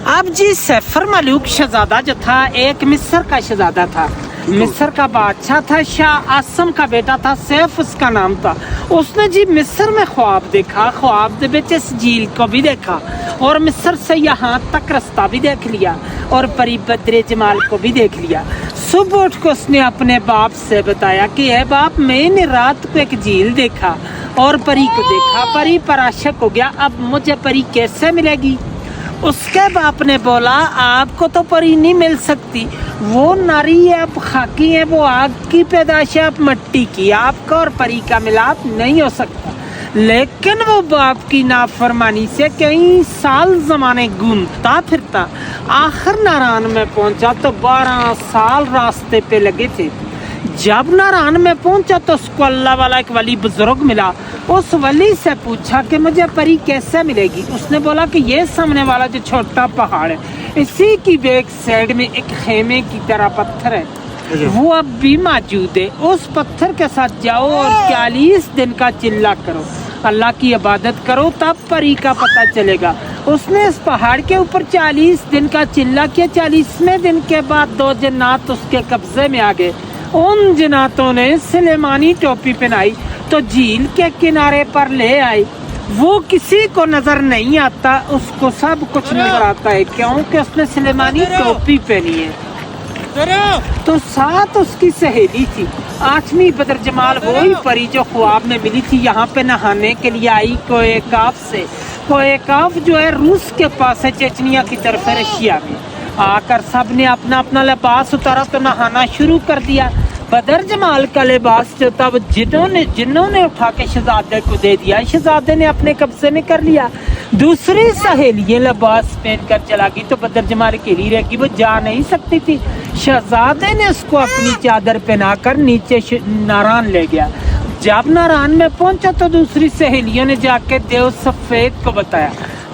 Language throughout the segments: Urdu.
اب جی سیفر ملوک شہزادہ جو تھا ایک مصر کا شہزادہ تھا، مصر کا بادشاہ تھا، شاہ آسم کا بیٹا تھا، سیف اس کا نام تھا۔ اس نے جی مصر میں خواب دیکھا، خواب دے وچ اس جھیل کو بھی دیکھا اور مصر سے یہاں تک رستہ بھی دیکھ لیا اور پری بدر جمال کو بھی دیکھ لیا۔ صبح اٹھ کے اس نے اپنے باپ سے بتایا کہ اے باپ، میں نے رات کو ایک جھیل دیکھا اور پری کو دیکھا، پری پر عاشق ہو گیا، اب مجھے پری کیسے ملے گی؟ اس کے باپ نے بولا آپ کو تو پری نہیں مل سکتی، وہ ناری ہے، آپ خاکی ہیں، وہ آگ کی پیدائش ہے، آپ مٹی کی، آپ کا اور پری کا ملاپ نہیں ہو سکتا۔ لیکن وہ باپ کی نافرمانی سے کئی سال زمانے گھومتا پھرتا، آخر ناران میں پہنچا تو 12 سال راستے پہ لگے تھے۔ جب ناران میں پہنچا تو اس کو اللہ والا ایک ولی بزرگ ملا۔ اس ولی سے پوچھا کہ مجھے پری کیسے ملے گی؟ اس نے بولا کہ یہ سامنے والا جو چھوٹا پہاڑ ہے، اسی کی بیک سائڈ میں ایک خیمے کی طرح پتھر ہے، وہ اب بھی موجود ہے، اس پتھر کے ساتھ جاؤ اور 40 دن کا چلہ کرو، اللہ کی عبادت کرو، تب پری کا پتہ چلے گا۔ اس نے اس پہاڑ کے اوپر 40 دن کا چلہ کیا۔ 40ویں دن کے بعد 2 جنات اس کے قبضے میں آ گئے۔ ان جناتوں نے سلیمانی ٹوپی پہنائی تو جھیل کے کنارے پر لے آئی۔ وہ کسی کو نظر نہیں آتا، اس کو سب کچھ نظر آتا ہے کیونکہ اس نے سلیمانی ٹوپی پہنی ہے۔ تو ساتھ اس کی سہیلی تھی، 8ویں بدر جمال، وہی پری جو خواب میں ملی تھی، یہاں پہ نہانے کے لیے آئی کوہ کاف سے۔ کوہ کاف جو ہے روس کے پاس ہے، چچنیا کی طرف ہے، رشیا میں۔ آ کر سب نے اپنا اپنا لباس اتارا تو نہانا شروع کر دیا۔ بدر جمال کا لباس جو تھا وہ جنوں نے اٹھا کے شہزادے کو دے دیا، شہزادے نے اپنے قبضے میں کر لیا۔ دوسری سہیلی لباس پہن کر چلا گئی تو بدر جمال اکیلی رہ گئی، وہ جا نہیں سکتی تھی۔ شہزادے نے اس کو اپنی چادر پہنا کر نیچے ناران لے گیا۔ جب ناران میں پہنچا تو دوسری سہیلیوں نے جا کے دیو سفید کو بتایا۔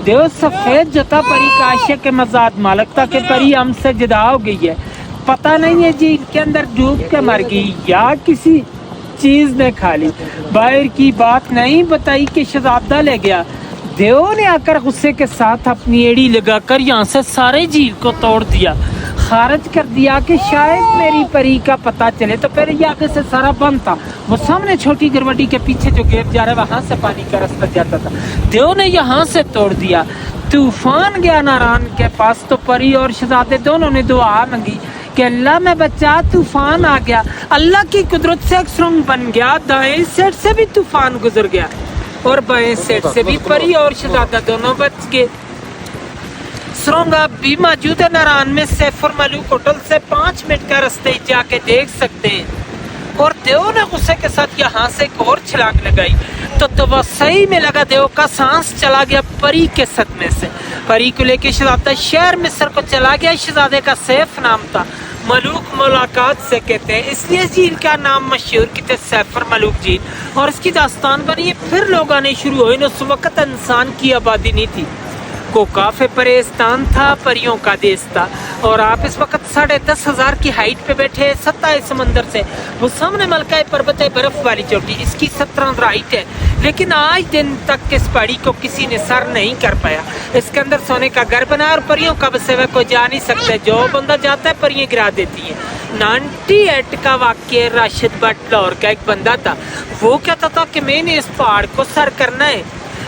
دیو سفید جو تھا پری کا عاشق کے مزاد مالک تھا کہ پری ہم سے جدا ہو گئی ہے، پتہ نہیں ہے جی کے اندر ڈوب کے مر گئی یا کسی چیز نے کھا لی، باہر کی بات نہیں بتائی کہ شہزادہ لے گیا۔ دیو نے آ کر غصے کے ساتھ اپنی ایڑی لگا کر یہاں سے سارے جھیل کو توڑ دیا، خارج کر دیا کہ شاید میری پری کا پتہ چلے۔ تو پھر یہ آگے سے سارا بند تھا، وہ سامنے چھوٹی گروڈی کے پیچھے جو گیپ جا رہا ہے وہاں سے پانی کا رستہ جاتا تھا، دیو نے یہاں سے توڑ دیا۔ طوفان گیا ناران کے پاس تو پری اور شہزادے دونوں نے دعا مانگی کہ اللہ میں بچا، طوفان آ گیا۔ اللہ کی قدرت سے ایک سرنگ بن گیا، دائیں سائڈ سے بھی طوفان گزر گیا اور بائیں سائڈ سے بھی، پری اور شہزادہ دونوں بچ گئے۔ سرنگ اب بھی موجود ہے ناران میں، سیفر ملوک ہوٹل سے 5 منٹ کا رستے جا کے دیکھ سکتے ہیں۔ اور دیو نے غصے کے ساتھ یہاں سے ایک اور چھلانگ لگائی تو صحیح میں لگا، دیو کا سانس چلا گیا پری کے صدمے سے۔ پری کو لے کے شہزادہ شہر مصر کو چلا گیا، شہزادے کا سیف نام تھا، ملوک ملاقات سے کہتے ہیں، اس لیے جھیل کا نام مشہور کہتے سیفر ملوک جھیل، اور اس کی داستان بنی۔ پھر لوگ آنے شروع ہوئے، اس وقت انسان کی آبادی نہیں تھی، کو کافی پریستان تھا، پریوں کا دیس تھا، اور آپ اس وقت 10,500 کی ہائٹ پہ بیٹھے ہیں، 27 سمندر سے، وہ سامنے ملکہ پربت ہے، برف والی چوٹی، اس کی 17 ہائٹ ہے، لیکن آج دن تک اس پہاڑی کو کسی نے سر نہیں کر پایا۔ اس کے اندر سونے کا گھر بنا اور پریوں کا بسے ہوئے کوئی جا نہیں سکتے، جو بندہ جاتا ہے پریاں گرا دیتی ہیں۔ 98 کا واقعہ راشد بٹ لاہور کا ایک بندہ تھا، وہ کہتا تھا کہ میں نے اس پہاڑ کو سر کرنا ہے،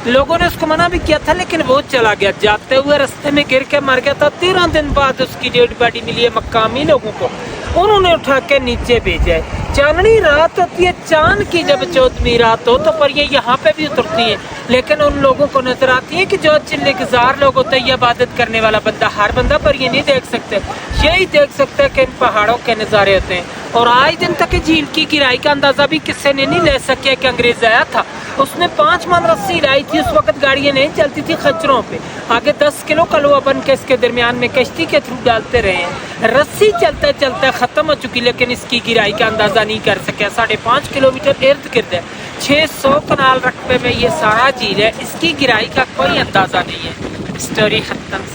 لوگوں نے اس کو منع بھی کیا تھا لیکن وہ چلا گیا، جاتے ہوئے رستے میں گر کے مر گیا تھا۔ 13 دن بعد اس کی ڈیڈ باڈی ملی ہے مقامی لوگوں کو، انہوں نے اٹھا کے نیچے بھیجا ہے۔ چاندنی رات ہوتی ہے، چاند کی جب 14ویں رات ہو تو پریاں یہاں پہ بھی اترتی ہیں، لیکن ان لوگوں کو نظر آتی ہے کہ جو چلے گزار لوگ ہوتے ہیں، یہ عبادت کرنے والا بندہ، ہر بندہ پریاں نہیں دیکھ سکتے، یہی دیکھ سکتے کہ ان پہاڑوں کے نظارے ہوتے ہیں۔ اور آج دن تک جھیل کی گہرائی کا اندازہ بھی کسی نے نہیں لے سکیا کہ انگریز آیا تھا، اس نے 5 من رسی لائی تھی، اس وقت گاڑیاں نہیں چلتی تھی، خچروں پہ آگے 10 کلو کا لوہا بن کے اس کے درمیان میں کشتی کے تھرو ڈالتے رہے ہیں، رسی چلتے چلتے ختم ہو چکی، لیکن اس کی گہرائی کا اندازہ نہیں کر سکے۔ 5.5 کلومیٹر ارد گرد ہے، 600 کنال رقبے میں یہ سارا جھیل ہے، اس کی گہرائی کا کوئی اندازہ نہیں ہے۔ اسٹوری ختم۔